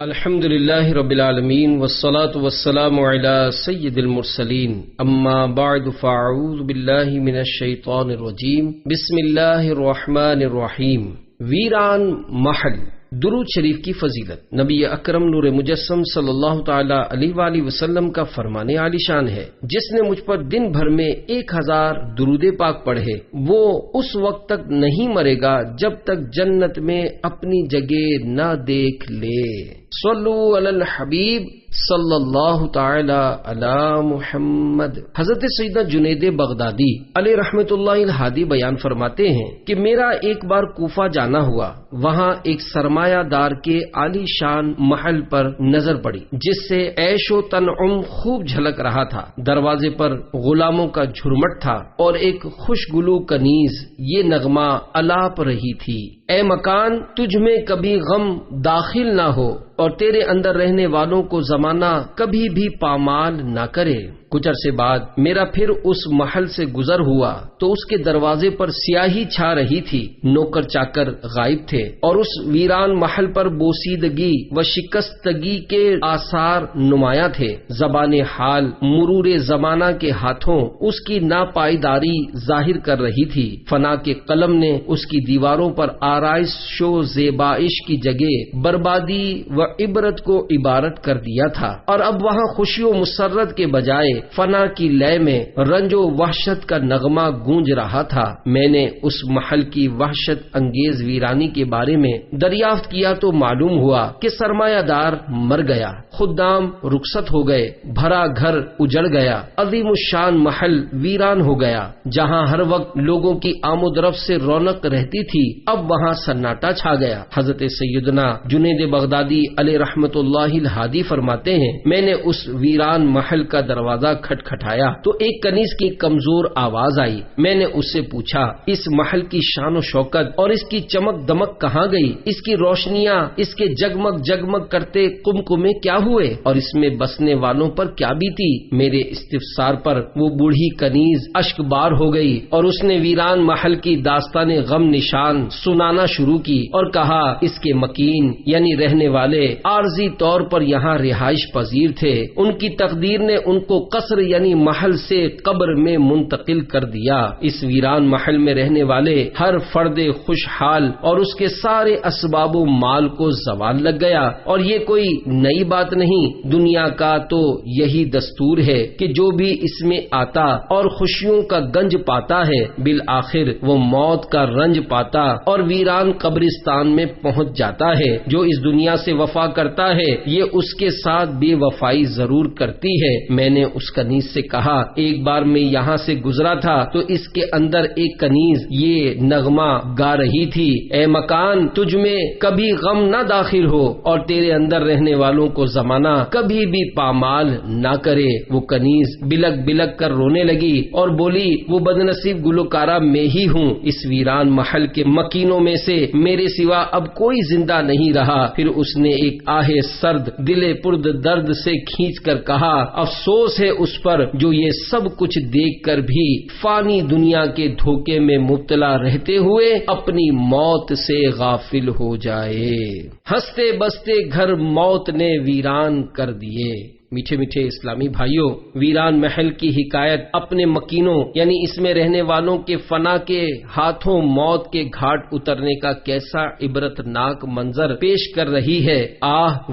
الحمد لله رب العالمين والصلاة والسلام على سيد المرسلين اما بعد فاعوذ بالله من الشيطان الرجيم بسم الله الرحمن الرحيم ویران محل درود شریف کی فضیلت نبی اکرم نور مجسم صلی اللہ تعالی علیہ وآلہ وسلم کا فرمان عالی شان ہے، جس نے مجھ پر دن بھر میں 1000 درود پاک پڑھے وہ اس وقت تک نہیں مرے گا جب تک جنت میں اپنی جگہ نہ دیکھ لے۔ صلو علی الحبیب صلی اللہ تعالی علی محمد۔ حضرت سیدنا جنید بغدادی علیہ رحمت اللہ الہادی بیان فرماتے ہیں کہ میرا ایک بار کوفہ جانا ہوا، وہاں ایک سرمایہ دار کے عالی شان محل پر نظر پڑی جس سے عیش و تنعم خوب جھلک رہا تھا۔ دروازے پر غلاموں کا جھرمٹ تھا اور ایک خوشگلو کنیز یہ نغمہ الاپ رہی تھی: اے مکان، تجھ میں کبھی غم داخل نہ ہو اور تیرے اندر رہنے والوں کو زمانہ کبھی بھی پامال نہ کرے۔ کچھ عرصے بعد میرا پھر اس محل سے گزر ہوا تو اس کے دروازے پر سیاہی چھا رہی تھی، نوکر چاکر غائب تھے اور اس ویران محل پر بوسیدگی و شکستگی کے آثار نمایاں تھے۔ زبان حال مرور زمانہ کے ہاتھوں اس کی ناپائیداری ظاہر کر رہی تھی۔ فنا کے قلم نے اس کی دیواروں پر آرائش و زیبائش کی جگہ بربادی و عبرت کو عبارت کر دیا تھا، اور اب وہاں خوشی و مسرت کے بجائے فنا کی لے میں رنج و وحشت کا نغمہ گونج رہا تھا۔ میں نے اس محل کی وحشت انگیز ویرانی کے بارے میں دریافت کیا تو معلوم ہوا کہ سرمایہ دار مر گیا، خدام رخصت ہو گئے، بھرا گھر اجڑ گیا، عظیم الشان محل ویران ہو گیا۔ جہاں ہر وقت لوگوں کی آمد و رفت سے رونق رہتی تھی اب وہاں سناٹا چھا گیا۔ حضرت سیدنا جنید بغدادی علیہ رحمت اللہ الہادی فرماتے ہیں، میں نے اس ویران محل کا دروازہ کھٹکھٹایا تو ایک کنیز کی کمزور آواز آئی۔ میں نے اس سے پوچھا، اس محل کی شان و شوکت اور اس کی چمک دمک کہاں گئی؟ اس کی روشنیاں، اس کے جگمگ جگمگ کرتے قمقمے کیا ہوئے اور اس میں بسنے والوں پر کیا بیتی؟ میرے استفسار پر وہ بوڑھی کنیز اشک بار ہو گئی اور اس نے ویران محل کی داستان غم نشان سنانا شروع کی اور کہا، اس کے مکین یعنی رہنے والے عارضی طور پر یہاں رہائش پذیر تھے، ان کی تقدیر نے ان کو قصر یعنی محل سے قبر میں منتقل کر دیا۔ اس ویران محل میں رہنے والے ہر فرد خوشحال اور اس کے سارے اسباب و مال کو زوال لگ گیا، اور یہ کوئی نئی بات نہیں، دنیا کا تو یہی دستور ہے کہ جو بھی اس میں آتا اور خوشیوں کا گنج پاتا ہے بالآخر وہ موت کا رنج پاتا اور ویران قبرستان میں پہنچ جاتا ہے۔ جو اس دنیا سے وفا کرتا ہے یہ اس کے ساتھ بے وفائی ضرور کرتی ہے۔ میں نے اس کنیز سے کہا، ایک بار میں یہاں سے گزرا تھا تو اس کے اندر ایک کنیز یہ نغمہ گا رہی تھی: اے مکان، تجھ میں کبھی غم نہ داخل ہو اور تیرے اندر رہنے والوں کو زمانہ کبھی بھی پامال نہ کرے۔ وہ کنیز بلک بلک کر رونے لگی اور بولی، وہ بدنصیب گلوکارہ میں ہی ہوں، اس ویران محل کے مکینوں میں سے میرے سوا اب کوئی زندہ نہیں رہا۔ پھر اس نے ایک آہ سرد دل پرد درد سے کھینچ کر کہا، افسوس ہے اس پر جو یہ سب کچھ دیکھ کر بھی فانی دنیا کے دھوکے میں مبتلا رہتے ہوئے اپنی موت سے غافل ہو جائے۔ ہنستے بستے گھر موت نے ویران کر دیے۔ میٹھے میٹھے اسلامی بھائیوں، ویران محل کی حکایت اپنے مکینوں یعنی اس میں رہنے والوں کے فنا کے ہاتھوں موت کے گھاٹ اترنے کا کیسا عبرت ناک منظر پیش کر رہی ہے۔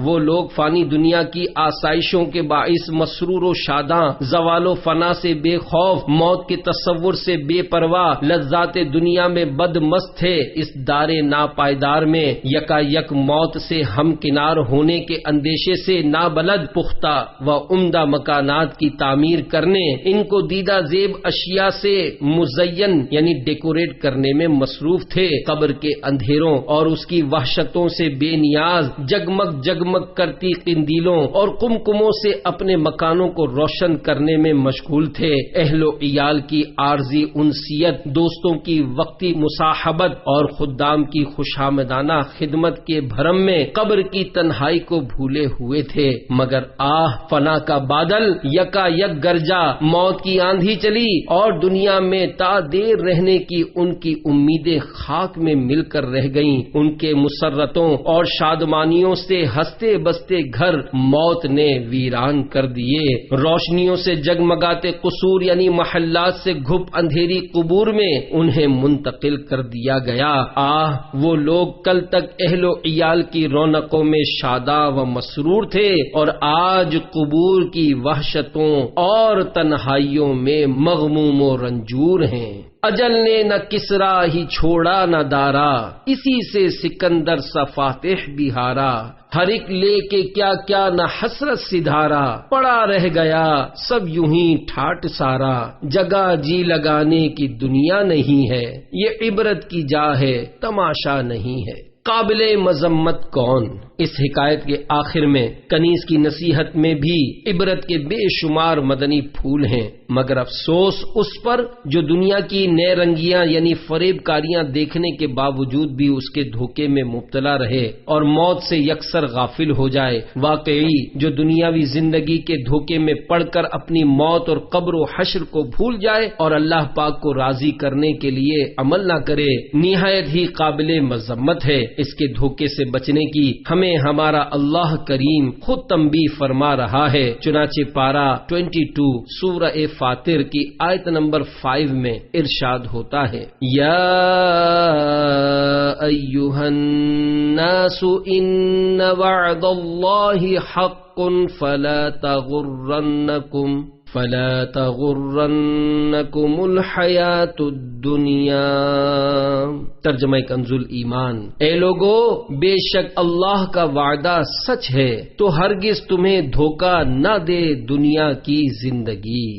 وہ لوگ فانی دنیا کی آسائشوں کے باعث مسرور و شاداں، زوال و فنا سے بے خوف، موت کے تصور سے بے پرواہ، لذات دنیا میں بد مست تھے۔ اس دار ناپائیدار میں یکا یک موت سے ہم کنار ہونے کے اندیشے سے نابلد پختہ و عمدہ مکانات کی تعمیر کرنے، ان کو دیدہ زیب اشیاء سے مزین یعنی ڈیکوریٹ کرنے میں مصروف تھے۔ قبر کے اندھیروں اور اس کی وحشتوں سے بے نیاز جگمگ جگمگ کرتی قندیلوں اور قمقموں سے اپنے مکانوں کو روشن کرنے میں مشغول تھے۔ اہل و عیال کی عارضی انسیت، دوستوں کی وقتی مصاحبت اور خدام کی خوشامدانہ خدمت کے بھرم میں قبر کی تنہائی کو بھولے ہوئے تھے، مگر فنا کا بادل یکا یک گرجا، موت کی آندھی چلی اور دنیا میں تا دیر رہنے کی ان کی امیدیں خاک میں مل کر رہ گئیں۔ ان کے مسرتوں اور شادمانیوں سے ہنستے بستے گھر موت نے ویران کر دیے۔ روشنیوں سے جگمگاتے قصور یعنی محلات سے گھپ اندھیری قبور میں انہیں منتقل کر دیا گیا۔ وہ لوگ کل تک اہل و عیال کی رونقوں میں شاداں و مسرور تھے اور آج قبور کی وحشتوں اور تنہائیوں میں مغموم و رنجور ہیں۔ اجل نے نہ کسرا ہی چھوڑا نہ دارا، اسی سے سکندر سا فاتح بھی ہارا۔ ہر ایک لے کے کیا کیا نہ حسرت سدھارا، پڑا رہ گیا سب یوں ہی ٹھاٹ سارا۔ جگہ جی لگانے کی دنیا نہیں ہے، یہ عبرت کی جا ہے تماشا نہیں ہے۔ قابل مذمت کون؟ اس حکایت کے آخر میں کنیز کی نصیحت میں بھی عبرت کے بے شمار مدنی پھول ہیں، مگر افسوس اس پر جو دنیا کی نئے رنگیاں یعنی فریب کاریاں دیکھنے کے باوجود بھی اس کے دھوکے میں مبتلا رہے اور موت سے یکسر غافل ہو جائے۔ واقعی جو دنیاوی زندگی کے دھوکے میں پڑ کر اپنی موت اور قبر و حشر کو بھول جائے اور اللہ پاک کو راضی کرنے کے لیے عمل نہ کرے، نہایت ہی قابل مذمت ہے۔ اس کے دھوکے سے بچنے کی ہمیں ہمارا اللہ کریم خود تنبیہ فرما رہا ہے۔ چنانچہ پارہ 22 سورہ فاطر کی آیت نمبر 5 میں ارشاد ہوتا ہے، یا ایھا الناس ان وعد اللہ حق فلا تغرنکم الحیات الدنیا۔ ترجمہ کنز الایمان، اے لوگو بے شک اللہ کا وعدہ سچ ہے تو ہرگز تمہیں دھوکہ نہ دے دنیا کی زندگی۔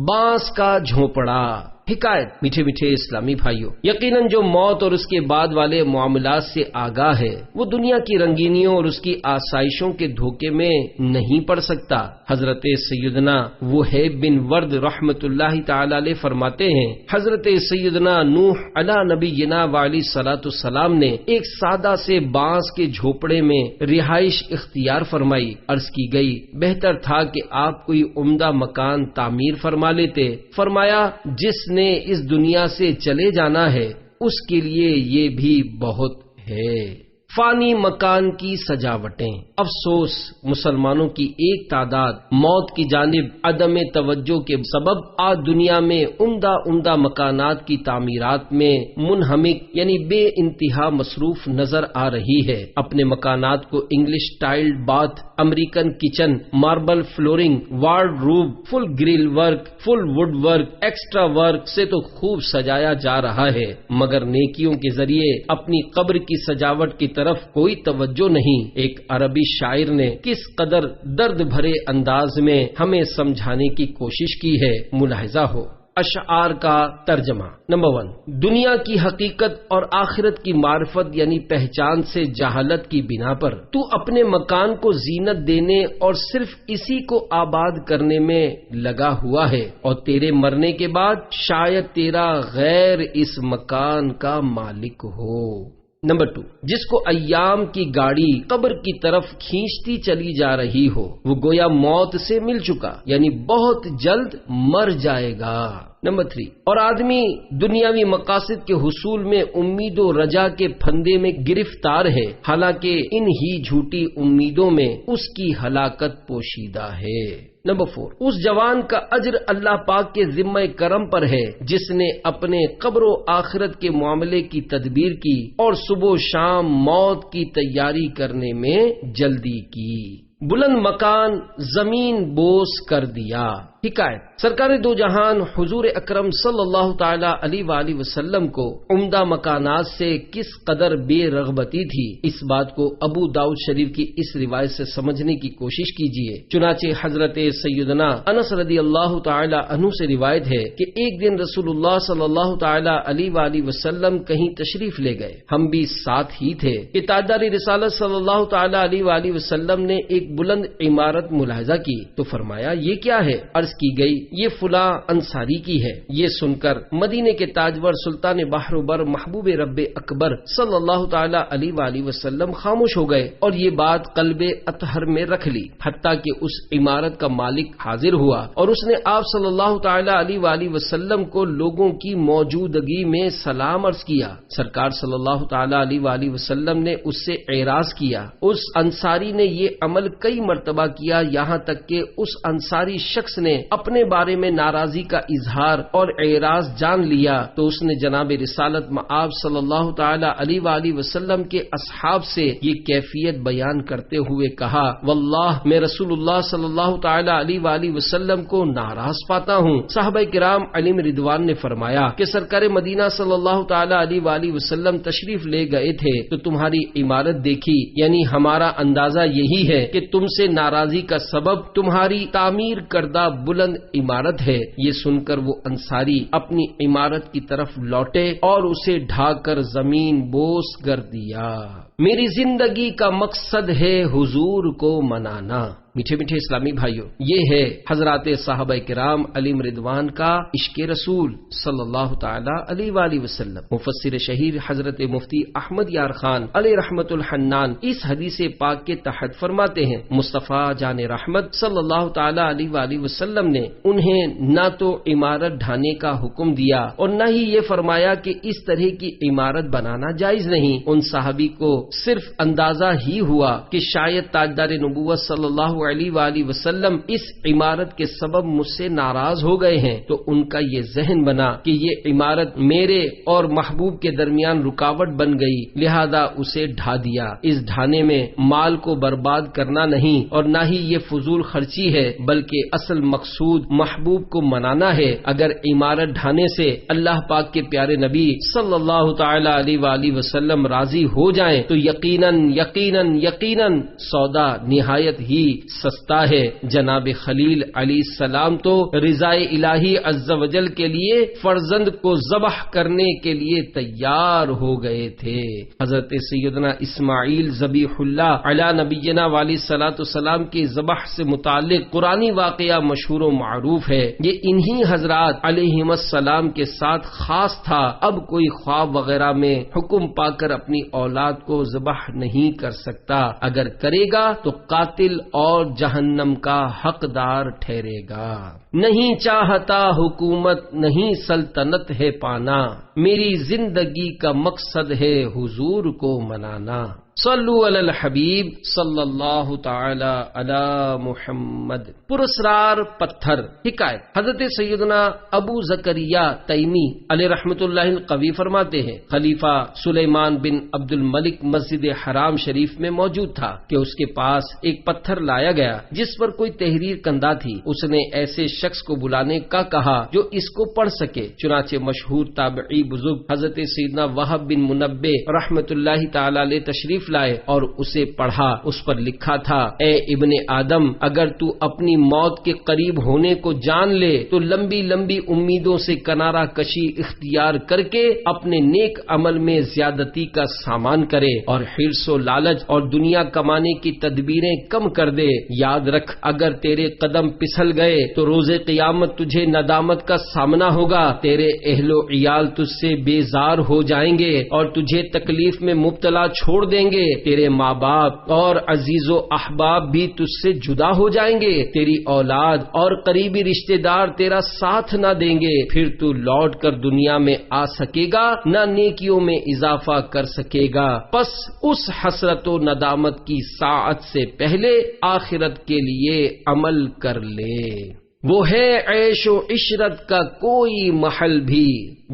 بانس کا جھونپڑا۔ حکایت میٹھے میٹھے اسلامی بھائیوں، یقیناً جو موت اور اس کے بعد والے معاملات سے آگاہ ہے وہ دنیا کی رنگینیوں اور اس کی آسائشوں کے دھوکے میں نہیں پڑ سکتا۔ حضرت سیدنا وہیب بن ورد رحمت اللہ تعالی علیہ فرماتے ہیں، حضرت سیدنا نوح علی نبینا وعلیہ الصلوۃ والسلام نے ایک سادہ سے بانس کے جھوپڑے میں رہائش اختیار فرمائی۔ عرض کی گئی بہتر تھا کہ آپ کوئی عمدہ مکان تعمیر فرما لیتے۔ فرمایا جس نے اس دنیا سے چلے جانا ہے اس کے لیے یہ بھی بہت ہے۔ فانی مکان کی سجاوٹیں۔ افسوس مسلمانوں کی ایک تعداد موت کی جانب عدم توجہ کے سبب آج دنیا میں عمدہ مکانات کی تعمیرات میں منہمک یعنی بے انتہا مصروف نظر آ رہی ہے۔ اپنے مکانات کو English tiled bath, American kitchen, marble flooring, wardrobe, full grill work, full wood work, extra work سے تو خوب سجایا جا رہا ہے، مگر نیکیوں کے ذریعے اپنی قبر کی سجاوٹ کی طرف کوئی توجہ نہیں۔ ایک عربی شاعر نے کس قدر درد بھرے انداز میں ہمیں سمجھانے کی کوشش کی ہے، ملاحظہ ہو۔ اشعار کا ترجمہ۔ نمبر 1، دنیا کی حقیقت اور آخرت کی معرفت یعنی پہچان سے جہالت کی بنا پر تو اپنے مکان کو زینت دینے اور صرف اسی کو آباد کرنے میں لگا ہوا ہے، اور تیرے مرنے کے بعد شاید تیرا غیر اس مکان کا مالک ہو۔ نمبر 2، جس کو ایام کی گاڑی قبر کی طرف کھینچتی چلی جا رہی ہو وہ گویا موت سے مل چکا یعنی بہت جلد مر جائے گا۔ نمبر 3، اور آدمی دنیاوی مقاصد کے حصول میں امید و رجا کے پھندے میں گرفتار ہے، حالانکہ ان ہی جھوٹی امیدوں میں اس کی ہلاکت پوشیدہ ہے۔ نمبر 4، اس جوان کا اجر اللہ پاک کے ذمہ کرم پر ہے جس نے اپنے قبر و آخرت کے معاملے کی تدبیر کی اور صبح و شام موت کی تیاری کرنے میں جلدی کی۔ بلند مکان زمین بوس کر دیا۔ حکایت، سرکار دو جہان حضور اکرم صلی اللہ تعالی علیہ وآلہ وسلم کو عمدہ مکانات سے کس قدر بے رغبتی تھی، اس بات کو ابو داؤد شریف کی اس روایت سے سمجھنے کی کوشش کیجیے۔ چنانچہ حضرت سیدنا انس رضی اللہ تعالی عنہ سے روایت ہے کہ ایک دن رسول اللہ صلی اللہ تعالی علیہ وآلہ وسلم کہیں تشریف لے گئے، ہم بھی ساتھ ہی تھے کہ تاجدار رسالت صلی اللہ تعالی علیہ وآلہ وسلم نے ایک بلند عمارت ملاحظہ کی تو فرمایا یہ کیا ہے؟ عرض کی گئی یہ فلاں انصاری کی ہے۔ یہ سن کر مدینے کے تاجور سلطان بحر و بر محبوب رب اکبر صلی اللہ تعالی علیہ وآلہ وسلم خاموش ہو گئے اور یہ بات قلب اطہر میں رکھ لی، حتیٰ کہ اس عمارت کا مالک حاضر ہوا اور اس نے آپ صلی اللہ تعالی علیہ وآلہ وسلم کو لوگوں کی موجودگی میں سلام عرض کیا۔ سرکار صلی اللہ تعالی علیہ وآلہ وسلم نے اس سے اعراض کیا۔ اس انصاری نے یہ عمل کئی مرتبہ کیا، یہاں تک کہ اس انصاری شخص نے اپنے بارے میں ناراضی کا اظہار اور اعراض جان لیا تو اس نے جناب رسالت مآب صلی اللہ تعالی علیہ وآلہ وسلم کے اصحاب سے یہ کیفیت بیان کرتے ہوئے کہا، واللہ میں رسول اللہ صلی اللہ تعالی علیہ وآلہ وسلم کو ناراض پاتا ہوں۔ صحابہ کرام علیہم رضوان نے فرمایا کہ سرکار مدینہ صلی اللہ تعالی علیہ وآلہ وسلم تشریف لے گئے تھے تو تمہاری عمارت دیکھی، یعنی ہمارا اندازہ یہی ہے کہ تم سے ناراضی کا سبب تمہاری تعمیر کردہ بلند عمارت ہے۔ یہ سن کر وہ انصاری اپنی عمارت کی طرف لوٹے اور اسے ڈھا کر زمین بوس کر دیا۔ میری زندگی کا مقصد ہے حضور کو منانا۔ میٹھے میٹھے اسلامی بھائیوں، یہ ہے حضرات صحابہ کرام علیہم رضوان کا عشق رسول صلی اللہ تعالی علیہ وآلہ وسلم۔ مفسر شہیر حضرت مفتی احمد یار خان علیہ رحمت الحنان اس حدیث پاک کے تحت فرماتے ہیں، مصطفیٰ جان رحمت صلی اللہ تعالی علیہ وآلہ وسلم نے انہیں نہ تو عمارت ڈھانے کا حکم دیا اور نہ ہی یہ فرمایا کہ اس طرح کی عمارت بنانا جائز نہیں۔ ان صحابی کو صرف اندازہ ہی ہوا کہ شاید تاجدار نبوت صلی اللہ علیہ وآلہ وسلم اس عمارت کے سبب مجھ سے ناراض ہو گئے ہیں، تو ان کا یہ ذہن بنا کہ یہ عمارت میرے اور محبوب کے درمیان رکاوٹ بن گئی، لہذا اسے ڈھا دیا۔ اس ڈھانے میں مال کو برباد کرنا نہیں اور نہ ہی یہ فضول خرچی ہے، بلکہ اصل مقصود محبوب کو منانا ہے۔ اگر عمارت ڈھانے سے اللہ پاک کے پیارے نبی صلی اللہ تعالی علیہ وآلہ وسلم راضی ہو جائیں تو یقیناً سودا نہایت ہی سستا ہے۔ جناب خلیل علیہ السلام تو رضائے الہی عز و جل کے لیے فرزند کو ذبح کرنے کے لیے تیار ہو گئے تھے۔ حضرت سیدنا اسماعیل ذبیح اللہ علی نبینا علیہ الصلوۃ والسلام کی ذبح سے متعلق قرآنی واقعہ مشہور و معروف ہے۔ یہ انہی حضرات علیہم السلام کے ساتھ خاص تھا۔ اب کوئی خواب وغیرہ میں حکم پا کر اپنی اولاد کو ذبح نہیں کر سکتا، اگر کرے گا تو قاتل اور جہنم کا حقدار ٹھہرے گا۔ نہیں چاہتا حکومت نہیں سلطنت ہے پانا، میری زندگی کا مقصد ہے حضور کو منانا۔ صلو علی الحبیب صلی اللہ تعالی علی محمد۔ پراسرار پتھر۔ حکایت، حضرت سیدنا ابو زکریا تیمی علیہ رحمت اللہ القوی فرماتے ہیں، خلیفہ سلیمان بن عبد الملک مسجد حرام شریف میں موجود تھا کہ اس کے پاس ایک پتھر لایا گیا جس پر کوئی تحریر کندہ تھی۔ اس نے ایسے شخص کو بلانے کا کہا جو اس کو پڑھ سکے، چنانچہ مشہور تابعی بزرگ حضرت سیدنا وہب بن منبہ رحمت اللہ تعالی علیہ تشریف لائے اور اسے پڑھا۔ اس پر لکھا تھا، اے ابن آدم، اگر تو اپنی موت کے قریب ہونے کو جان لے تو لمبی لمبی امیدوں سے کنارہ کشی اختیار کر کے اپنے نیک عمل میں زیادتی کا سامان کرے اور حرص و لالچ اور دنیا کمانے کی تدبیریں کم کر دے۔ یاد رکھ، اگر تیرے قدم پھسل گئے تو روز قیامت تجھے ندامت کا سامنا ہوگا، تیرے اہل و عیال تجھ سے بیزار ہو جائیں گے اور تجھے تکلیف میں مبتلا چھوڑ دیں گے، تیرے ماں باپ اور عزیز و احباب بھی تجھ سے جدا ہو جائیں گے، تیری اولاد اور قریبی رشتہ دار تیرا ساتھ نہ دیں گے، پھر تو لوٹ کر دنیا میں آ سکے گا نہ نیکیوں میں اضافہ کر سکے گا۔ پس اس حسرت و ندامت کی ساعت سے پہلے آخرت کے لیے عمل کر لے۔ وہ ہے عیش و عشرت کا کوئی محل بھی،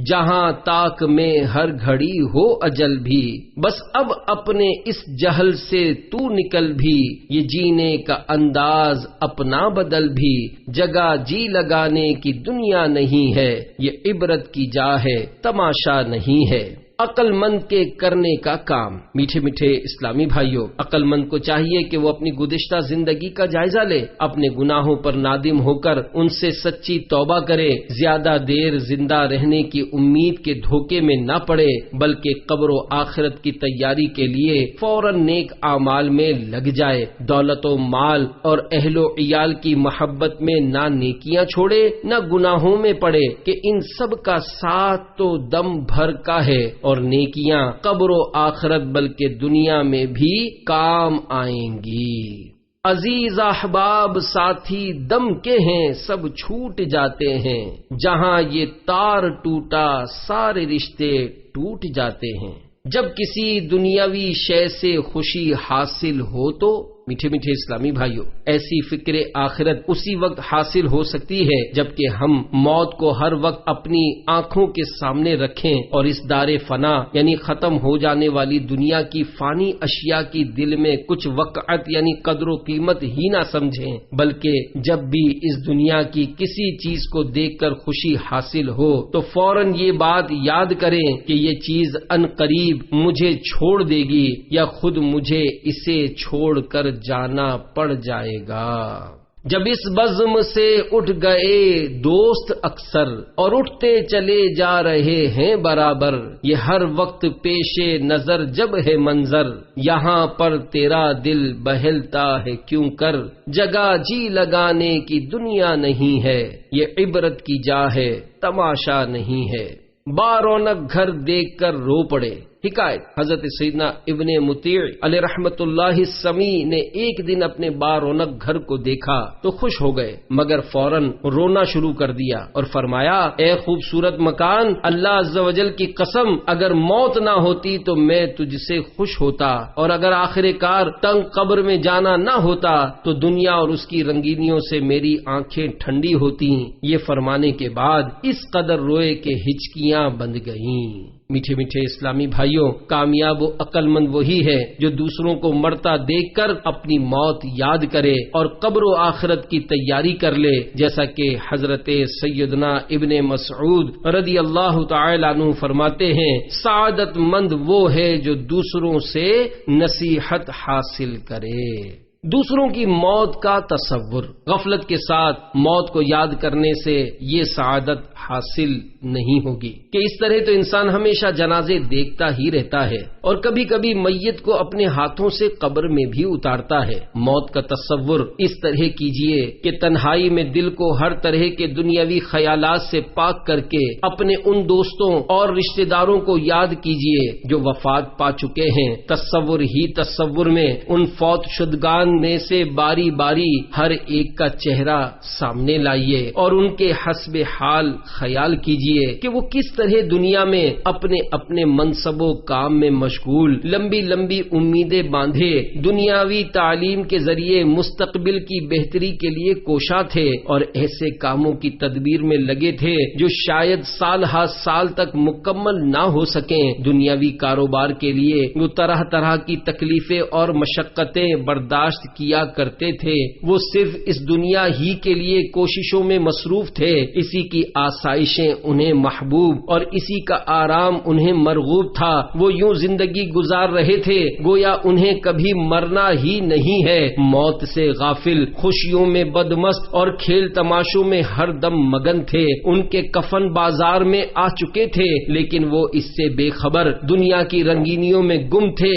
جہاں تاک میں ہر گھڑی ہو اجل بھی، بس اب اپنے اس جہل سے تو نکل بھی، یہ جینے کا انداز اپنا بدل بھی، جگہ جی لگانے کی دنیا نہیں ہے، یہ عبرت کی جا ہے تماشا نہیں ہے۔ عقل مند کے کرنے کا کام۔ میٹھے میٹھے اسلامی بھائیوں، عقل مند کو چاہیے کہ وہ اپنی گزشتہ زندگی کا جائزہ لے، اپنے گناہوں پر نادم ہو کر ان سے سچی توبہ کرے، زیادہ دیر زندہ رہنے کی امید کے دھوکے میں نہ پڑے، بلکہ قبر و آخرت کی تیاری کے لیے فوراً نیک اعمال میں لگ جائے، دولت و مال اور اہل و عیال کی محبت میں نہ نیکیاں چھوڑے نہ گناہوں میں پڑے کہ ان سب کا ساتھ تو دم بھر کا ہے، اور نیکیاں قبر و آخرت بلکہ دنیا میں بھی کام آئیں گی۔ عزیز احباب ساتھی دم کے ہیں سب چھوٹ جاتے ہیں، جہاں یہ تار ٹوٹا سارے رشتے ٹوٹ جاتے ہیں۔ جب کسی دنیاوی شے سے خوشی حاصل ہو تو میٹھے میٹھے اسلامی بھائیوں، ایسی فکر آخرت اسی وقت حاصل ہو سکتی ہے جبکہ ہم موت کو ہر وقت اپنی آنکھوں کے سامنے رکھیں اور اس دار فنا یعنی ختم ہو جانے والی دنیا کی فانی اشیاء کی دل میں کچھ وقعت یعنی قدر و قیمت ہی نہ سمجھیں، بلکہ جب بھی اس دنیا کی کسی چیز کو دیکھ کر خوشی حاصل ہو تو فوراً یہ بات یاد کریں کہ یہ چیز ان قریب مجھے چھوڑ دے گی یا خود مجھے اسے چھوڑ کر جانا پڑ جائے گا۔ جب اس بزم سے اٹھ گئے دوست اکثر اور اٹھتے چلے جا رہے ہیں برابر، یہ ہر وقت پیش نظر جب ہے منظر، یہاں پر تیرا دل بہلتا ہے کیوں کر، جگہ جی لگانے کی دنیا نہیں ہے، یہ عبرت کی جا ہے تماشا نہیں ہے۔ بارونق گھر دیکھ کر رو پڑے۔ حکایت، حضرت سیدنا ابن مطیع علیہ رحمت اللہ السمیع نے ایک دن اپنے بارونق گھر کو دیکھا تو خوش ہو گئے، مگر فوراً رونا شروع کر دیا اور فرمایا، اے خوبصورت مکان، اللہ عز و جل کی قسم اگر موت نہ ہوتی تو میں تجھ سے خوش ہوتا، اور اگر آخر کار تنگ قبر میں جانا نہ ہوتا تو دنیا اور اس کی رنگینیوں سے میری آنکھیں ٹھنڈی ہوتی۔ یہ فرمانے کے بعد اس قدر روئے کہ ہچکیاں بند گئیں۔ میٹھے میٹھے اسلامی بھائیوں، کامیاب و عقل مند وہی ہے جو دوسروں کو مرتا دیکھ کر اپنی موت یاد کرے اور قبر و آخرت کی تیاری کر لے، جیسا کہ حضرت سیدنا ابن مسعود رضی اللہ تعالی عنہ فرماتے ہیں، سعادت مند وہ ہے جو دوسروں سے نصیحت حاصل کرے۔ دوسروں کی موت کا تصور، غفلت کے ساتھ موت کو یاد کرنے سے یہ سعادت حاصل نہیں ہوگی کہ اس طرح تو انسان ہمیشہ جنازے دیکھتا ہی رہتا ہے اور کبھی کبھی میت کو اپنے ہاتھوں سے قبر میں بھی اتارتا ہے۔ موت کا تصور اس طرح کیجئے کہ تنہائی میں دل کو ہر طرح کے دنیاوی خیالات سے پاک کر کے اپنے ان دوستوں اور رشتہ داروں کو یاد کیجئے جو وفات پا چکے ہیں۔ تصور ہی تصور میں ان فوت شدگان میں سے باری باری ہر ایک کا چہرہ سامنے لائیے اور ان کے حسب حال خیال کیجئے کہ وہ کس طرح دنیا میں اپنے اپنے منصب و کام میں مشغول، لمبی لمبی امیدیں باندھے، دنیاوی تعلیم کے ذریعے مستقبل کی بہتری کے لیے کوشاں تھے اور ایسے کاموں کی تدبیر میں لگے تھے جو شاید سال ہا سال تک مکمل نہ ہو سکیں۔ دنیاوی کاروبار کے لیے وہ طرح طرح کی تکلیفیں اور مشقتیں برداشت کیا کرتے تھے، وہ صرف اس دنیا ہی کے لیے کوششوں میں مصروف تھے، اسی کی آسائشیں انہیں محبوب اور اسی کا آرام انہیں مرغوب تھا۔ وہ یوں زندگی گزار رہے تھے گویا انہیں کبھی مرنا ہی نہیں ہے، موت سے غافل، خوشیوں میں بدمست اور کھیل تماشوں میں ہر دم مگن تھے۔ ان کے کفن بازار میں آ چکے تھے لیکن وہ اس سے بے خبر دنیا کی رنگینیوں میں گم تھے۔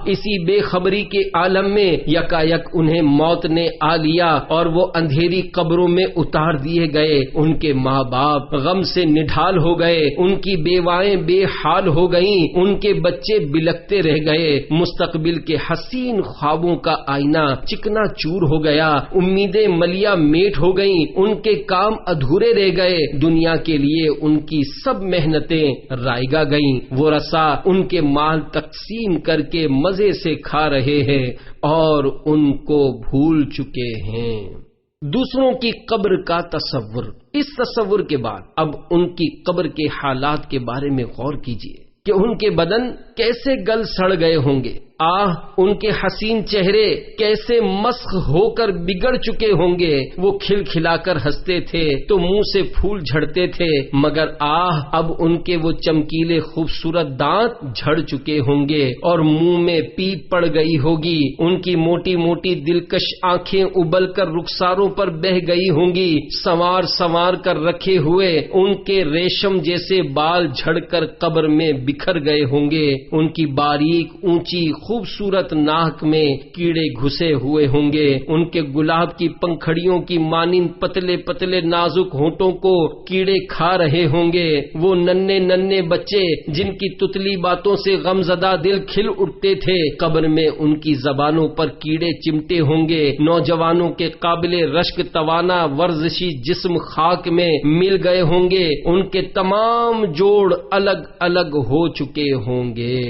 اسی بے خبری کے عالم میں یکایک انہیں موت نے آ لیا اور وہ اندھیری قبروں میں اتار دیے گئے۔ ان کے ماں باپ غم سے نڈھال ہو گئے، ان کی بیوائیں بے حال ہو گئیں، ان کے بچے بلکتے رہ گئے، مستقبل کے حسین خوابوں کا آئینہ چکنا چور ہو گیا، امیدیں ملیا میٹ ہو گئیں، ان کے کام ادھورے رہ گئے، دنیا کے لیے ان کی سب محنتیں رائگاں گئیں۔ وہ رسا ان کے مال تقسیم کر کے مزے سے کھا رہے ہیں اور ان کو بھول چکے ہیں۔ دوسروں کی قبر کا تصور، اس تصور کے بعد اب ان کی قبر کے حالات کے بارے میں غور کیجیے کہ ان کے بدن کیسے گل سڑ گئے ہوں گے، آہ ان کے حسین چہرے کیسے مسخ ہو کر بگڑ چکے ہوں گے، وہ کھل کھلا کر ہنستے تھے تو منہ سے پھول جھڑتے تھے، مگر آہ اب ان کے وہ چمکیلے خوبصورت دانت جھڑ چکے ہوں گے اور منہ میں پیپ پڑ گئی ہوگی، ان کی موٹی موٹی دلکش آنکھیں ابل کر رخساروں پر بہ گئی ہوں گی، سنوار سنوار کر رکھے ہوئے ان کے ریشم جیسے بال جھڑ کر قبر میں بکھر گئے ہوں گے، ان کی باریک اونچی خوبصورت ناک میں کیڑے گھسے ہوئے ہوں گے، ان کے گلاب کی پنکھڑیوں کی مانند پتلے پتلے نازک ہونٹوں کو کیڑے کھا رہے ہوں گے، وہ ننھے ننھے بچے جن کی تتلی باتوں سے غمزدہ دل کھل اٹھتے تھے، قبر میں ان کی زبانوں پر کیڑے چمٹے ہوں گے، نوجوانوں کے قابل رشک توانا ورزشی جسم خاک میں مل گئے ہوں گے، ان کے تمام جوڑ الگ الگ ہو چکے ہوں گے۔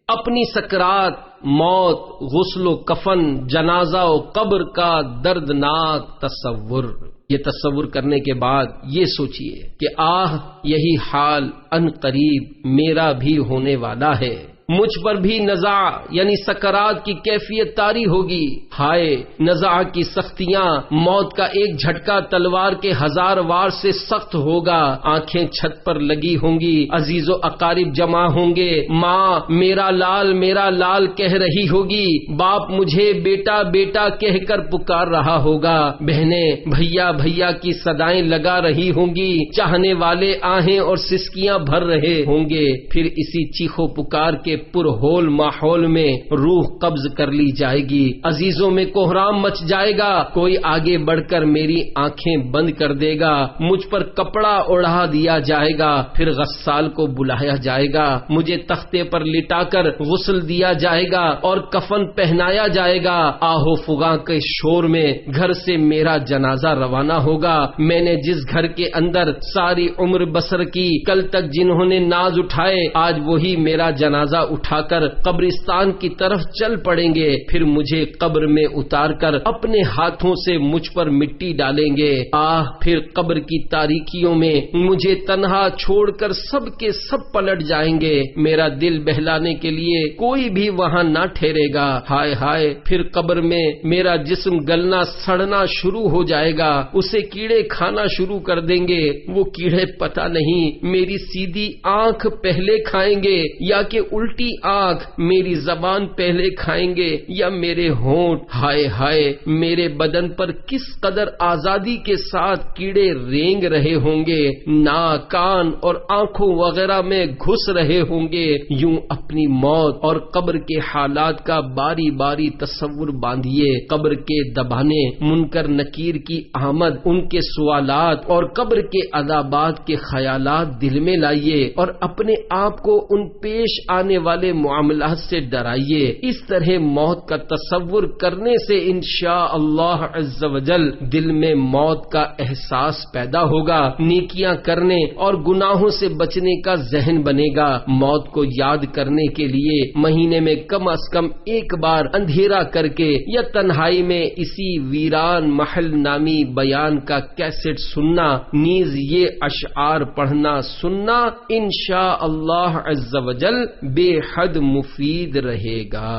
اپنی سکرات، موت، غسل و کفن، جنازہ و قبر کا دردناک تصور، یہ تصور کرنے کے بعد یہ سوچئے کہ آہ یہی حال ان قریب میرا بھی ہونے والا ہے، مجھ پر بھی نزاع یعنی سکرات کی کیفیت طاری ہوگی۔ ہائے نزاع کی سختیاں، موت کا ایک جھٹکا تلوار کے 1000 وار سے سخت ہوگا، آنکھیں چھت پر لگی ہوں گی، عزیز و اقارب جمع ہوں گے، ماں میرا لال کہہ رہی ہوگی، باپ مجھے بیٹا بیٹا کہہ کر پکار رہا ہوگا، بہنیں بھیا بھیا کی صدائیں لگا رہی ہوں گی، چاہنے والے آہیں اور سسکیاں بھر رہے ہوں گے، پھر اسی چیخو پکار کے پرہول ماحول میں روح قبض کر لی جائے گی، عزیزوں میں کوہرام مچ جائے گا، کوئی آگے بڑھ کر میری آنکھیں بند کر دے گا، مجھ پر کپڑا اڑا دیا جائے گا، پھر غسال کو بلایا جائے گا، مجھے تختے پر لٹا کر غسل دیا جائے گا اور کفن پہنایا جائے گا، آہو فغاں کے شور میں گھر سے میرا جنازہ روانہ ہوگا، میں نے جس گھر کے اندر ساری عمر بسر کی، کل تک جنہوں نے ناز اٹھائے، آج وہی میرا جنازہ اٹھا کر قبرستان کی طرف چل پڑیں گے، پھر مجھے قبر میں اتار کر اپنے ہاتھوں سے مجھ پر مٹی ڈالیں گے، آہ پھر قبر کی تاریکیوں میں مجھے تنہا چھوڑ کر سب کے سب پلٹ جائیں گے، میرا دل بہلانے کے لیے کوئی بھی وہاں نہ ٹھہرے گا، ہائے ہائے پھر قبر میں میرا جسم گلنا سڑنا شروع ہو جائے گا، اسے کیڑے کھانا شروع کر دیں گے، وہ کیڑے پتہ نہیں میری سیدھی آنکھ پہلے کھائیں گے یا کہ الٹی آنکھ، میری زبان پہلے کھائیں گے یا میرے ہونٹ، ہائے ہائے میرے بدن پر کس قدر آزادی کے ساتھ کیڑے رینگ رہے ہوں گے، ناک کان اور آنکھوں وغیرہ میں گھس رہے ہوں گے، یوں اپنی موت اور قبر کے حالات کا باری باری تصور باندھیے، قبر کے دبانے، منکر نکیر کی آمد، ان کے سوالات اور قبر کے عذابات کے خیالات دل میں لائیے اور اپنے آپ کو ان پیش آنے والے معاملات سے ڈرائیے، اس طرح موت کا تصور کرنے سے انشاءاللہ عز و جل دل میں موت کا احساس پیدا ہوگا، نیکیاں کرنے اور گناہوں سے بچنے کا ذہن بنے گا، موت کو یاد کرنے کے لیے مہینے میں کم از کم ایک بار اندھیرا کر کے یا تنہائی میں اسی ویران محل نامی بیان کا کیسٹ سننا، نیز یہ اشعار پڑھنا سننا انشاءاللہ عز و جل بے حد مفید رہے گا۔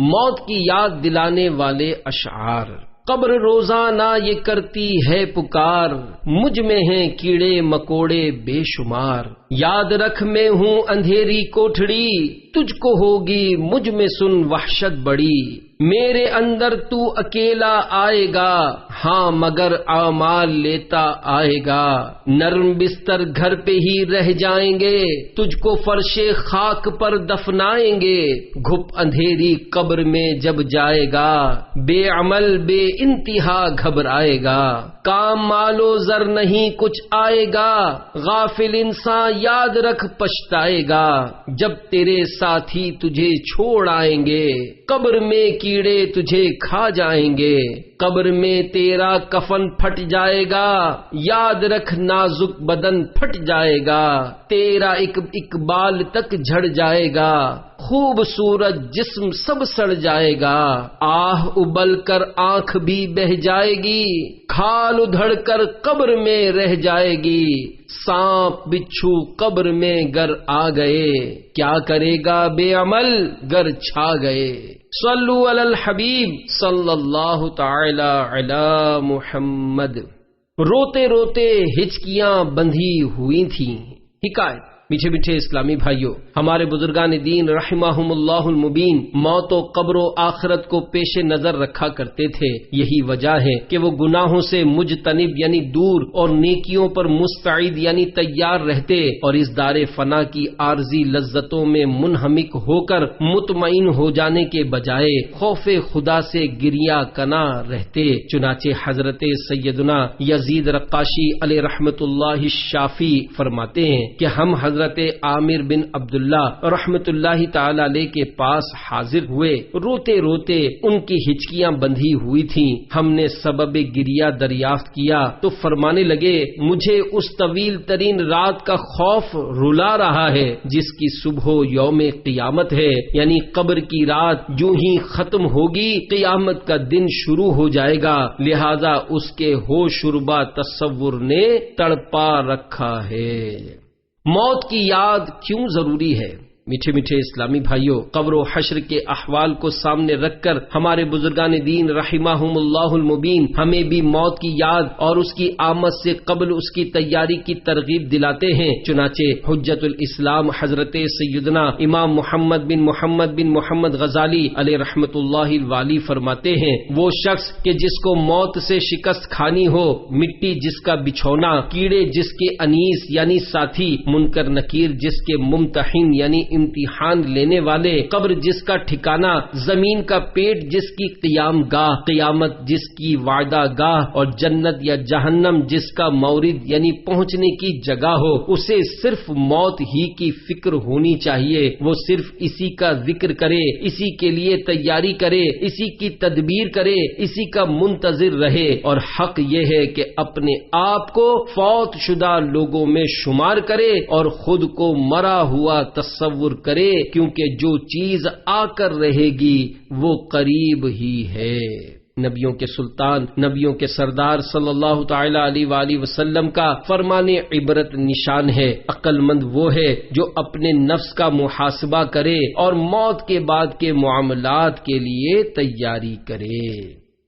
موت کی یاد دلانے والے اشعار۔ قبر روزانہ یہ کرتی ہے پکار، مجھ میں ہیں کیڑے مکوڑے بے شمار، یاد رکھ میں ہوں اندھیری کوٹھڑی، تجھ کو ہوگی مجھ میں سن وحشت بڑی، میرے اندر تو اکیلا آئے گا، ہاں مگر اعمال لیتا آئے گا، نرم بستر گھر پہ ہی رہ جائیں گے، تجھ کو فرش خاک پر دفنائیں گے، گھپ اندھیری قبر میں جب جائے گا، بے عمل بے انتہا گھبرائے گا، کام مال و زر نہیں کچھ آئے گا، غافل انسان یاد رکھ پچھتائے گا، جب تیرے ساتھی تجھے چھوڑ آئیں گے، قبر میں کیڑے تجھے کھا جائیں گے، قبر میں تیرا کفن پھٹ جائے گا، یاد رکھ نازک بدن پھٹ جائے گا، تیرا ایک بال تک جھڑ جائے گا، خوبصورت جسم سب سڑ جائے گا، آہ ابل کر آنکھ بھی بہ جائے گی، کھال ادھڑ کر قبر میں رہ جائے گی، سانپ بچھو قبر میں گر آ گئے، کیا کرے گا بے عمل گر چھا گئے۔ صلو علی الحبیب صلی اللہ تعالی علی محمد۔ روتے روتے ہچکیاں بندھی ہوئی تھیں۔ حکایت۔ میٹھے میٹھے اسلامی بھائیوں، ہمارے بزرگان دین رحمہم اللہ المبین موت و قبر و آخرت کو پیش نظر رکھا کرتے تھے۔ یہی وجہ ہے کہ وہ گناہوں سے مجتنب یعنی دور اور نیکیوں پر مستعد یعنی تیار رہتے، اور اس دار فنا کی عارضی لذتوں میں منہمک ہو کر مطمئن ہو جانے کے بجائے خوف خدا سے گریہ کنا رہتے۔ چنانچہ حضرت سیدنا یزید رقاشی علیہ رحمت اللہ الشافی فرماتے ہیں کہ ہم حضرت عامر بن عبداللہ رحمت اللہ تعالی علیہ کے پاس حاضر ہوئے، روتے روتے ان کی ہچکیاں بندھی ہوئی تھیں۔ ہم نے سبب گریہ دریافت کیا تو فرمانے لگے، مجھے اس طویل ترین رات کا خوف رلا رہا ہے جس کی صبح یوم قیامت ہے، یعنی قبر کی رات جو ہی ختم ہوگی قیامت کا دن شروع ہو جائے گا، لہذا اس کے ہوش ربا تصور نے تڑپا رکھا ہے۔ موت کی یاد کیوں ضروری ہے؟ میٹھے میٹھے اسلامی بھائیوں، قبر و حشر کے احوال کو سامنے رکھ کر ہمارے بزرگان دین رحمہم اللہ المبین ہمیں بھی موت کی یاد اور اس کی آمد سے قبل اس کی تیاری کی ترغیب دلاتے ہیں۔ چنانچہ حجت الاسلام حضرت سیدنا امام محمد بن محمد غزالی علیہ رحمت اللہ الوالی فرماتے ہیں، وہ شخص کہ جس کو موت سے شکست کھانی ہو، مٹی جس کا بچھونا، کیڑے جس کے انیس یعنی ساتھی، منکر نکیر جس کے ممتحن یعنی امتحان لینے والے، قبر جس کا ٹھکانہ، زمین کا پیٹ جس کی قیام گاہ، قیامت جس کی وعدہ گاہ، اور جنت یا جہنم جس کا مورد یعنی پہنچنے کی جگہ ہو، اسے صرف موت ہی کی فکر ہونی چاہیے۔ وہ صرف اسی کا ذکر کرے، اسی کے لیے تیاری کرے، اسی کی تدبیر کرے، اسی کا منتظر رہے، اور حق یہ ہے کہ اپنے آپ کو فوت شدہ لوگوں میں شمار کرے اور خود کو مرا ہوا تصور کرے، کیونکہ جو چیز آ کر رہے گی وہ قریب ہی ہے۔ نبیوں کے سلطان، نبیوں کے سردار صلی اللہ تعالی علیہ وآلہ وسلم کا فرمان عبرت نشان ہے، عقل مند وہ ہے جو اپنے نفس کا محاسبہ کرے اور موت کے بعد کے معاملات کے لیے تیاری کرے۔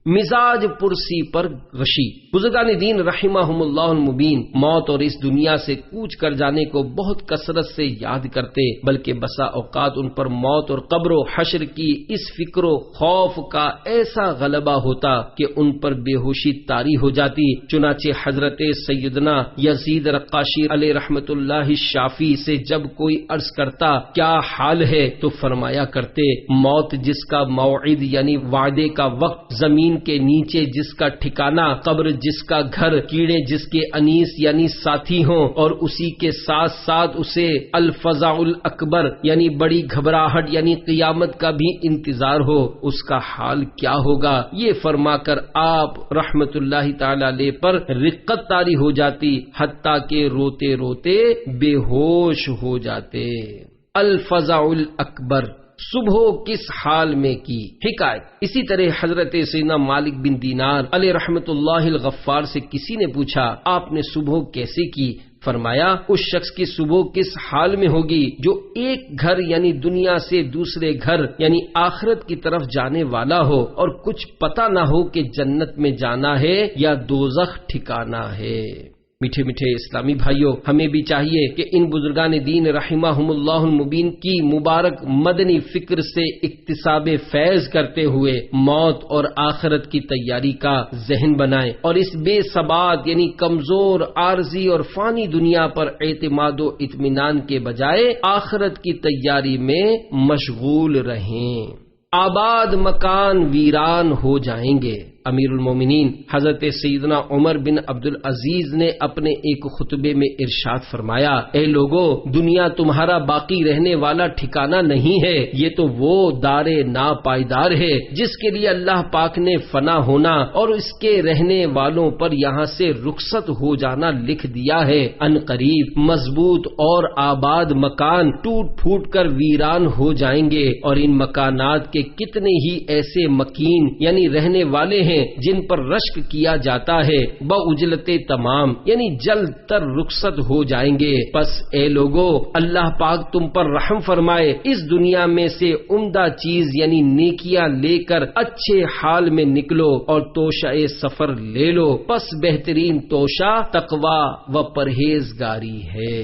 مزاج پرسی پر غشی۔ بزرگان دین رحمہم اللہ المبین موت اور اس دنیا سے کوچ کر جانے کو بہت کثرت سے یاد کرتے، بلکہ بسا اوقات ان پر موت اور قبر و حشر کی اس فکر و خوف کا ایسا غلبہ ہوتا کہ ان پر بے ہوشی طاری ہو جاتی۔ چنانچہ حضرت سیدنا یزید رقاشی علیہ رحمت اللہ الشافی سے جب کوئی عرض کرتا کیا حال ہے تو فرمایا کرتے، موت جس کا موعد یعنی وعدے کا وقت، زمین کے نیچے جس کا ٹھکانہ، قبر جس کا گھر، کیڑے جس کے انیس یعنی ساتھی ہوں، اور اسی کے ساتھ ساتھ اسے الفزع الاکبر یعنی بڑی گھبراہٹ یعنی قیامت کا بھی انتظار ہو، اس کا حال کیا ہوگا؟ یہ فرما کر آپ رحمت اللہ تعالی علیہ پر رقت طاری ہو جاتی، حتیٰ کہ روتے روتے بے ہوش ہو جاتے۔ الفزع الاکبر، صبح کس حال میں کی؟ حکایت۔ اسی طرح حضرت سیدنا مالک بن دینار علیہ رحمت اللہ الغفار سے کسی نے پوچھا آپ نے صبح کیسے کی؟ فرمایا اس شخص کی صبح کس حال میں ہوگی جو ایک گھر یعنی دنیا سے دوسرے گھر یعنی آخرت کی طرف جانے والا ہو اور کچھ پتہ نہ ہو کہ جنت میں جانا ہے یا دوزخ ٹھکانا ہے۔ میٹھے میٹھے اسلامی بھائیوں، ہمیں بھی چاہیے کہ ان بزرگان دین رحمہم اللہ المبین کی مبارک مدنی فکر سے اکتساب فیض کرتے ہوئے موت اور آخرت کی تیاری کا ذہن بنائیں، اور اس بے ثبات یعنی کمزور، عارضی اور فانی دنیا پر اعتماد و اطمینان کے بجائے آخرت کی تیاری میں مشغول رہیں۔ آباد مکان ویران ہو جائیں گے، امیر المومنین حضرت سیدنا عمر بن عبد العزیز نے اپنے ایک خطبے میں ارشاد فرمایا، اے لوگو، دنیا تمہارا باقی رہنے والا ٹھکانہ نہیں ہے، یہ تو وہ دار ناپائیدار ہے جس کے لیے اللہ پاک نے فنا ہونا اور اس کے رہنے والوں پر یہاں سے رخصت ہو جانا لکھ دیا ہے۔ ان قریب مضبوط اور آباد مکان ٹوٹ پھوٹ کر ویران ہو جائیں گے، اور ان مکانات کے کتنے ہی ایسے مکین یعنی رہنے والے ہیں جن پر رشک کیا جاتا ہے، بعجلت تمام یعنی جلد تر رخصت ہو جائیں گے۔ پس اے لوگو، اللہ پاک تم پر رحم فرمائے، اس دنیا میں سے عمدہ چیز یعنی نیکیاں لے کر اچھے حال میں نکلو اور توشہ سفر لے لو، پس بہترین توشہ تقوی و پرہیزگاری ہے۔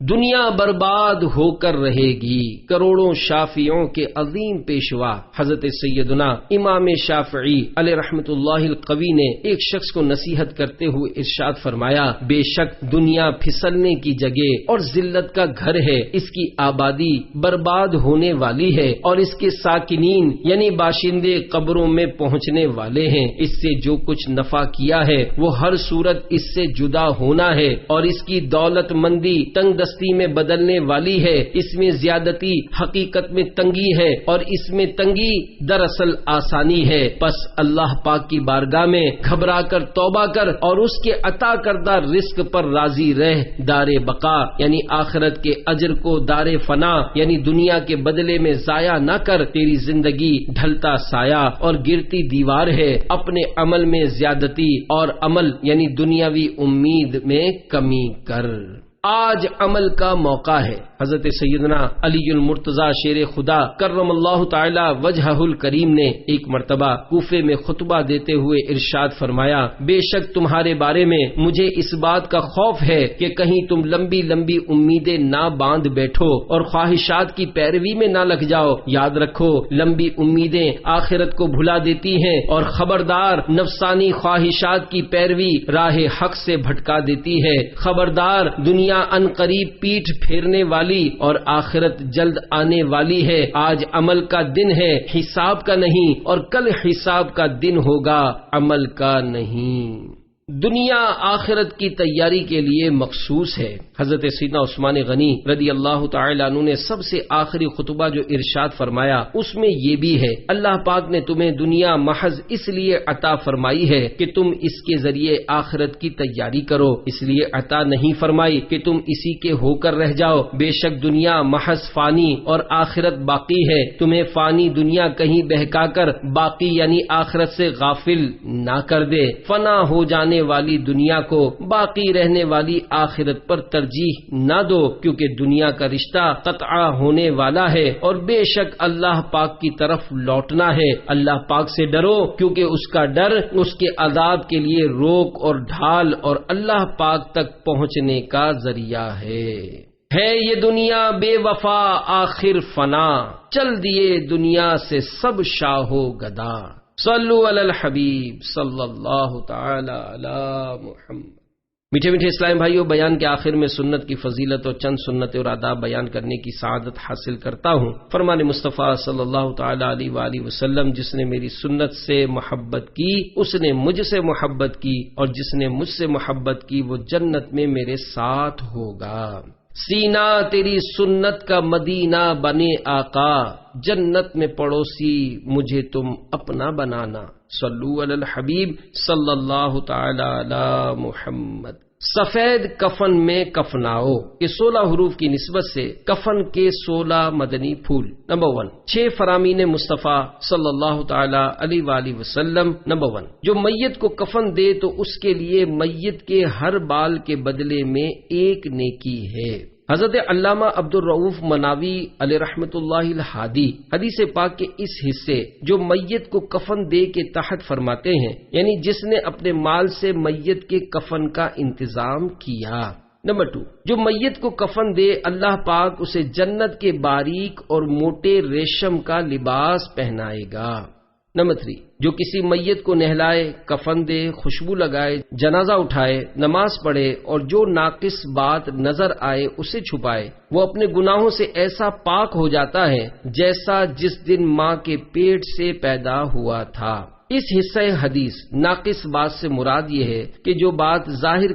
دنیا برباد ہو کر رہے گی۔ کروڑوں شافعیوں کے عظیم پیشوا حضرت سیدنا امام شافعی علیہ رحمت اللہ القوی نے ایک شخص کو نصیحت کرتے ہوئے ارشاد فرمایا، بے شک دنیا پھسلنے کی جگہ اور ذلت کا گھر ہے، اس کی آبادی برباد ہونے والی ہے اور اس کے ساکنین یعنی باشندے قبروں میں پہنچنے والے ہیں۔ اس سے جو کچھ نفع کیا ہے وہ ہر صورت اس سے جدا ہونا ہے، اور اس کی دولت مندی تنگ دستی میں بدلنے والی ہے۔ اس میں زیادتی حقیقت میں تنگی ہے اور اس میں تنگی دراصل آسانی ہے۔ پس اللہ پاک کی بارگاہ میں گھبرا کر توبہ کر اور اس کے عطا کردہ رزق پر راضی رہ، دار بقا یعنی آخرت کے اجر کو دار فنا یعنی دنیا کے بدلے میں ضائع نہ کر۔ تیری زندگی ڈھلتا سایہ اور گرتی دیوار ہے، اپنے عمل میں زیادتی اور عمل یعنی دنیاوی امید میں کمی کر۔ آج عمل کا موقع ہے۔ حضرت سیدنا علی المرتضی شیر خدا کرم اللہ تعالی وجہہ الکریم نے ایک مرتبہ کوفے میں خطبہ دیتے ہوئے ارشاد فرمایا، بے شک تمہارے بارے میں مجھے اس بات کا خوف ہے کہ کہیں تم لمبی لمبی امیدیں نہ باندھ بیٹھو اور خواہشات کی پیروی میں نہ لگ جاؤ۔ یاد رکھو، لمبی امیدیں آخرت کو بھلا دیتی ہیں، اور خبردار، نفسانی خواہشات کی پیروی راہ حق سے بھٹکا دیتی ہے۔ خبردار، دنیا ان قریب پیٹھ پھیرنے والی اور آخرت جلد آنے والی ہے۔ آج عمل کا دن ہے، حساب کا نہیں، اور کل حساب کا دن ہوگا، عمل کا نہیں۔ دنیا آخرت کی تیاری کے لیے مخصوص ہے۔ حضرت سیدنا عثمان غنی رضی اللہ تعالی عنہ نے سب سے آخری خطبہ جو ارشاد فرمایا اس میں یہ بھی ہے، اللہ پاک نے تمہیں دنیا محض اس لیے عطا فرمائی ہے کہ تم اس کے ذریعے آخرت کی تیاری کرو، اس لیے عطا نہیں فرمائی کہ تم اسی کے ہو کر رہ جاؤ۔ بے شک دنیا محض فانی اور آخرت باقی ہے، تمہیں فانی دنیا کہیں بہکا کر باقی یعنی آخرت سے غافل نہ کر دے۔ فنا ہو جانے والی دنیا کو باقی رہنے والی آخرت پر ترجیح نہ دو، کیونکہ دنیا کا رشتہ قطع ہونے والا ہے اور بے شک اللہ پاک کی طرف لوٹنا ہے۔ اللہ پاک سے ڈرو، کیونکہ اس کا ڈر اس کے عذاب کے لیے روک اور ڈھال اور اللہ پاک تک پہنچنے کا ذریعہ ہے یہ دنیا بے وفا آخر فنا، چل دیے دنیا سے سب شاہو گدا۔ صلو علی الحبیب صلی اللہ تعالی علی محمد۔ میٹھے میٹھے اسلام بھائیوں، بیان کے آخر میں سنت کی فضیلت اور چند سنت اور آداب بیان کرنے کی سعادت حاصل کرتا ہوں۔ فرمان مصطفیٰ صلی اللہ تعالی علیہ وآلہ وسلم، جس نے میری سنت سے محبت کی اس نے مجھ سے محبت کی، اور جس نے مجھ سے محبت کی وہ جنت میں میرے ساتھ ہوگا۔ سینہ تیری سنت کا مدینہ بنے آقا، جنت میں پڑوسی مجھے تم اپنا بنانا۔ صلو علی الحبیب صلی اللہ تعالی علی محمد۔ سفید کفن میں کفناؤ، یہ 16 حروف کی نسبت سے کفن کے 16 مدنی پھول۔ نمبر 1، 6 فرامین مصطفیٰ صلی اللہ تعالی علیہ وآلہ وسلم۔ نمبر 1، جو میت کو کفن دے تو اس کے لیے میت کے ہر بال کے بدلے میں ایک نیکی ہے۔ حضرت علامہ عبد الرؤف مناوی علیہ رحمت اللہ الہادی حدیث پاک کے اس حصے جو میت کو کفن دے کے تحت فرماتے ہیں، یعنی جس نے اپنے مال سے میت کے کفن کا انتظام کیا۔ نمبر 2، جو میت کو کفن دے اللہ پاک اسے جنت کے باریک اور موٹے ریشم کا لباس پہنائے گا۔ نمبر 3، جو کسی میت کو نہلائے، کفن دے، خوشبو لگائے، جنازہ اٹھائے، نماز پڑھے اور جو ناقص بات نظر آئے اسے چھپائے، وہ اپنے گناہوں سے ایسا پاک ہو جاتا ہے جیسا جس دن ماں کے پیٹ سے پیدا ہوا تھا۔ اس حصہ حدیث ناقص بات سے مراد یہ ہے کہ جو بات ظاہر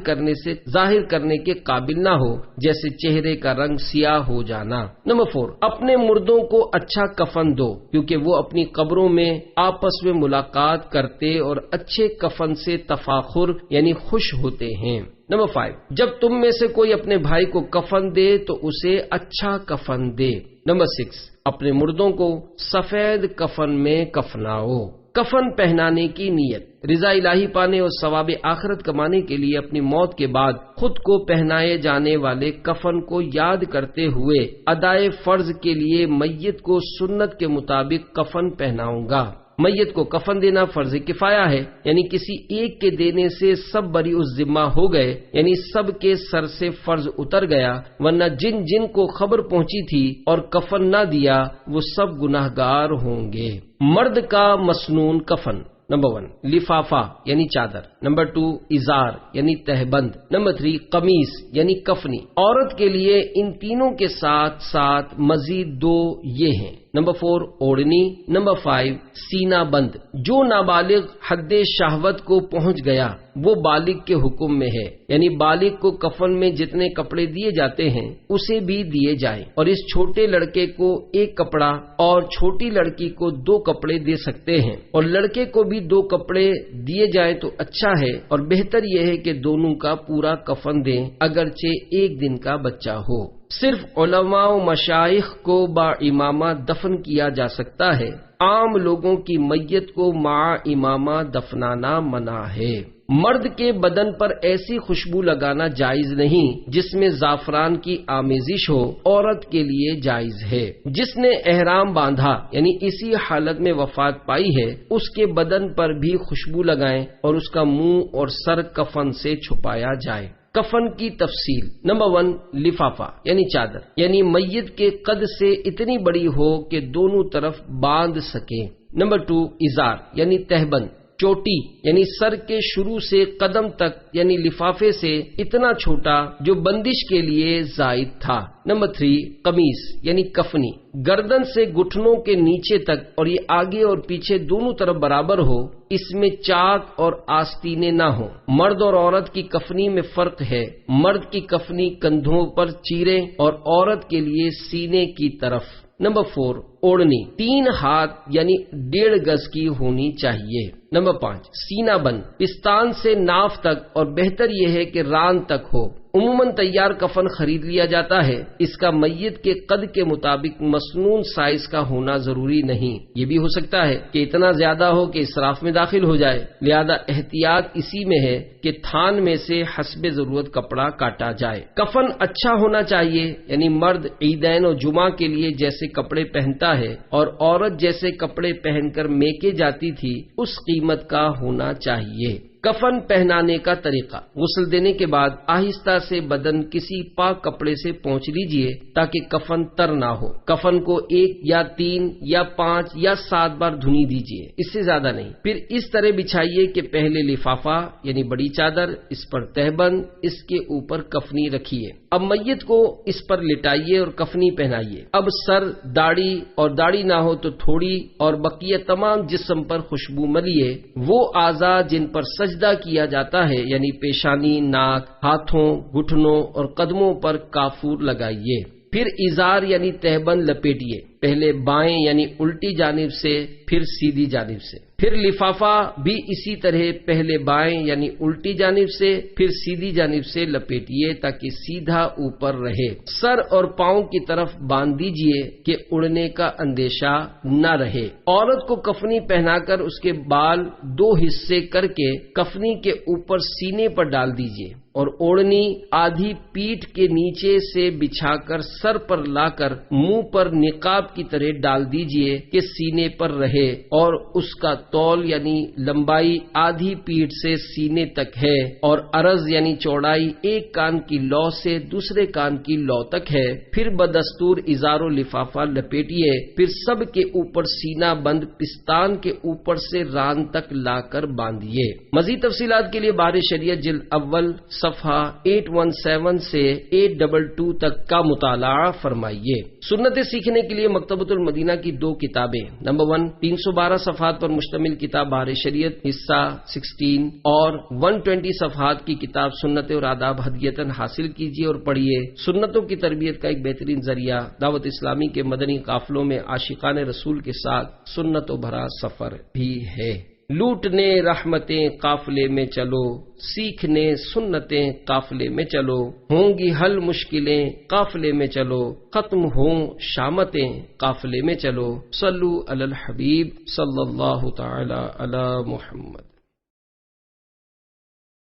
کرنے کے قابل نہ ہو، جیسے چہرے کا رنگ سیاہ ہو جانا۔ نمبر 4، اپنے مردوں کو اچھا کفن دو، کیونکہ وہ اپنی قبروں میں آپس میں ملاقات کرتے اور اچھے کفن سے تفاخر یعنی خوش ہوتے ہیں۔ نمبر 5، جب تم میں سے کوئی اپنے بھائی کو کفن دے تو اسے اچھا کفن دے۔ نمبر 6، اپنے مردوں کو سفید کفن میں کفناؤ۔ کفن پہنانے کی نیت، رضا الہی پانے اور ثواب آخرت کمانے کے لیے اپنی موت کے بعد خود کو پہنائے جانے والے کفن کو یاد کرتے ہوئے ادائے فرض کے لیے میت کو سنت کے مطابق کفن پہناؤں گا۔ میت کو کفن دینا فرض کفایہ ہے، یعنی کسی ایک کے دینے سے سب بری الذمہ ہو گئے، یعنی سب کے سر سے فرض اتر گیا، ورنہ جن جن کو خبر پہنچی تھی اور کفن نہ دیا وہ سب گناہگار ہوں گے۔ مرد کا مسنون کفن، نمبر 1 لفافہ یعنی چادر، نمبر 2 ازار یعنی تہبند، نمبر 3 قمیص یعنی کفنی۔ عورت کے لیے ان تینوں کے ساتھ ساتھ مزید 2 یہ ہیں، نمبر 4 اوڑھنی، نمبر 5 سینہ بند۔ جو نابالغ حد شہوت کو پہنچ گیا وہ بالغ کے حکم میں ہے، یعنی بالغ کو کفن میں جتنے کپڑے دیے جاتے ہیں اسے بھی دیے جائیں، اور اس چھوٹے لڑکے کو 1 کپڑا اور چھوٹی لڑکی کو 2 کپڑے دے سکتے ہیں، اور لڑکے کو بھی 2 کپڑے دیے جائیں تو اچھا ہے، اور بہتر یہ ہے کہ دونوں کا پورا کفن دیں اگرچہ 1 دن کا بچہ ہو۔ صرف علماء و مشائخ کو با امامہ دفن کیا جا سکتا ہے، عام لوگوں کی میت کو مع امامہ دفنانا منع ہے۔ مرد کے بدن پر ایسی خوشبو لگانا جائز نہیں جس میں زعفران کی آمیزش ہو، عورت کے لیے جائز ہے۔ جس نے احرام باندھا یعنی اسی حالت میں وفات پائی ہے اس کے بدن پر بھی خوشبو لگائیں اور اس کا منہ اور سر کفن سے چھپایا جائے۔ کفن کی تفصیل، نمبر 1 لفافہ یعنی چادر، یعنی میت کے قد سے اتنی بڑی ہو کہ دونوں طرف باندھ سکیں۔ نمبر 2 ازار یعنی تہبند، چوٹی یعنی سر کے شروع سے قدم تک یعنی لفافے سے اتنا چھوٹا جو بندش کے لیے زائد تھا۔ نمبر 3 قمیص یعنی کفنی، گردن سے گھٹنوں کے نیچے تک اور یہ آگے اور پیچھے دونوں طرف برابر ہو، اس میں چاک اور آستینے نہ ہوں۔ مرد اور عورت کی کفنی میں فرق ہے، مرد کی کفنی کندھوں پر چیریں اور عورت کے لیے سینے کی طرف۔ نمبر 4 اوڑھنی، 3 ہاتھ یعنی 1.5 گز کی ہونی چاہیے۔ نمبر 5 سینہ بند، پستان سے ناف تک اور بہتر یہ ہے کہ ران تک ہو۔ عموماً تیار کفن خرید لیا جاتا ہے، اس کا میت کے قد کے مطابق مسنون سائز کا ہونا ضروری نہیں، یہ بھی ہو سکتا ہے کہ اتنا زیادہ ہو کہ اسراف میں داخل ہو جائے، لہذا احتیاط اسی میں ہے کہ تھان میں سے حسب ضرورت کپڑا کاٹا جائے۔ کفن اچھا ہونا چاہیے، یعنی مرد عیدین اور جمعہ کے لیے جیسے کپڑے پہنتا ہے اور عورت جیسے کپڑے پہن کر میکے جاتی تھی اس قیمت کا ہونا چاہیے۔ کفن پہنانے کا طریقہ، غسل دینے کے بعد آہستہ سے بدن کسی پاک کپڑے سے پونچھ لیجئے تاکہ کفن تر نہ ہو۔ کفن کو 1 یا 3 یا 5 یا 7 بار دھنی دیجئے، اس سے زیادہ نہیں۔ پھر اس طرح بچھائیے کہ پہلے لفافہ یعنی بڑی چادر، اس پر تہبند، اس کے اوپر کفنی رکھیے۔ اب میت کو اس پر لٹائیے اور کفنی پہنائیے۔ اب سر، داڑھی اور داڑھی نہ ہو تو تھوڑی اور بقیہ تمام جسم پر خوشبو ملیے۔ وہ اعضاء جن پر سجدہ کیا جاتا ہے یعنی پیشانی، ناک، ہاتھوں، گھٹنوں اور قدموں پر کافور لگائیے۔ پھر ازار یعنی تہبند لپیٹیے، پہلے بائیں یعنی الٹی جانب سے پھر سیدھی جانب سے۔ پھر لفافہ بھی اسی طرح پہلے بائیں یعنی الٹی جانب سے پھر سیدھی جانب سے لپیٹیے تاکہ سیدھا اوپر رہے۔ سر اور پاؤں کی طرف باندھ دیجئے کہ اڑنے کا اندیشہ نہ رہے۔ عورت کو کفنی پہنا کر اس کے بال 2 حصے کر کے کفنی کے اوپر سینے پر ڈال دیجئے اور اوڑھنی آدھی پیٹھ کے نیچے سے بچھا کر سر پر لا کر منہ پر نقاب کی طرح ڈال دیجئے کہ سینے پر رہے، اور اس کا طول یعنی لمبائی آدھی پیٹھ سے سینے تک ہے اور عرض یعنی چوڑائی 1 کان کی لو سے دوسرے کان کی لو تک ہے۔ پھر بدستور ازار و لفافہ لپیٹیے، پھر سب کے اوپر سینہ بند پستان کے اوپر سے ران تک لا کر باندھیے۔ مزید تفصیلات کے لیے بار شریعت جلد اول صفحہ 817 سے 822 تک کا مطالعہ فرمائیے۔ سنتیں سیکھنے کے لیے مکتبۃ المدینہ کی 2 کتابیں، نمبر 1 312 صفحات پر مشتمل کتاب بہار شریعت حصہ 16 اور 120 صفحات کی کتاب سنت اور آداب ہدیتاً حاصل کیجیے اور پڑھیے۔ سنتوں کی تربیت کا ایک بہترین ذریعہ دعوت اسلامی کے مدنی قافلوں میں عاشقان رسول کے ساتھ سنتوں بھرا سفر بھی ہے۔ لوٹنے رحمتیں قافلے میں چلو، سیکھنے سنتیں قافلے میں چلو، ہوں گی حل مشکلیں قافلے میں چلو، ختم ہوں شامتیں قافلے میں چلو۔ صلو علی الحبیب صلی اللہ تعالی علی محمد۔